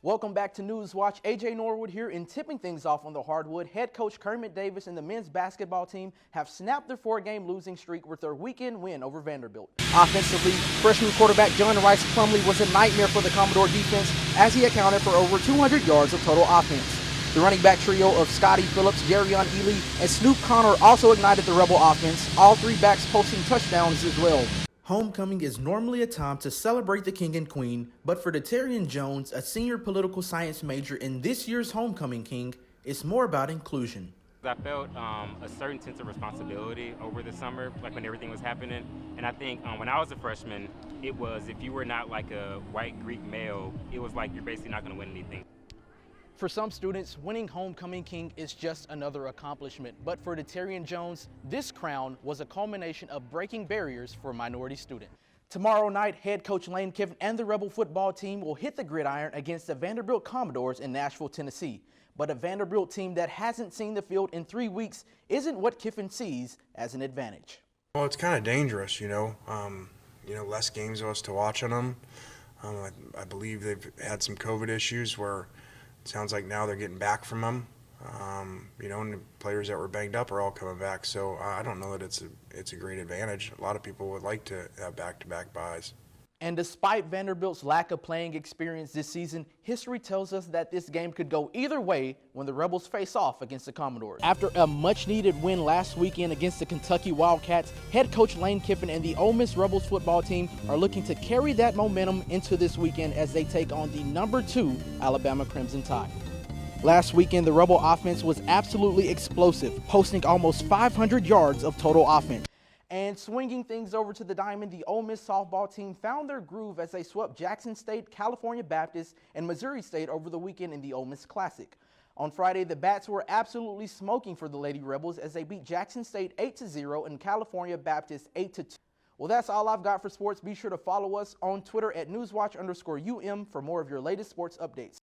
Welcome back to Newswatch. AJ Norwood here, and tipping things off on the hardwood. Head coach Kermit Davis and the men's basketball team have snapped their 4-game losing streak with their weekend win over Vanderbilt. Offensively, freshman quarterback John Rice Plumlee was a nightmare for the Commodore defense as he accounted for over 200 yards of total offense. The running back trio of Scotty Phillips, Jerrion Ely, and Snoop Connor also ignited the Rebel offense, all three backs posting touchdowns as well. Homecoming is normally a time to celebrate the king and queen, but for Deterian Jones, a senior political science major in this year's Homecoming King, it's more about inclusion. I felt a certain sense of responsibility over the summer, like when everything was happening. And I think when I was a freshman, it was if you were not like a white Greek male, it was like you're basically not going to win anything. For some students, winning Homecoming King is just another accomplishment. But for Deterian Jones, this crown was a culmination of breaking barriers for a minority student. Tomorrow night, head coach Lane Kiffin and the Rebel football team will hit the gridiron against the Vanderbilt Commodores in Nashville, Tennessee. But a Vanderbilt team that hasn't seen the field in 3 weeks isn't what Kiffin sees as an advantage. Well, it's kind of dangerous, less games of us to watch on them. I believe they've had some COVID issues where it sounds like now they're getting back from them, and the players that were banged up are all coming back. So I don't know that it's a great advantage. A lot of people would like to have back-to-back byes. And despite Vanderbilt's lack of playing experience this season, history tells us that this game could go either way when the Rebels face off against the Commodores. After a much-needed win last weekend against the Kentucky Wildcats, head coach Lane Kiffin and the Ole Miss Rebels football team are looking to carry that momentum into this weekend as they take on the number 2 Alabama Crimson Tide. Last weekend, the Rebel offense was absolutely explosive, posting almost 500 yards of total offense. And swinging things over to the diamond, the Ole Miss softball team found their groove as they swept Jackson State, California Baptist, and Missouri State over the weekend in the Ole Miss Classic. On Friday, the Bats were absolutely smoking for the Lady Rebels as they beat Jackson State 8-0 and California Baptist 8-2. Well, that's all I've got for sports. Be sure to follow us on Twitter at Newswatch_UM for more of your latest sports updates.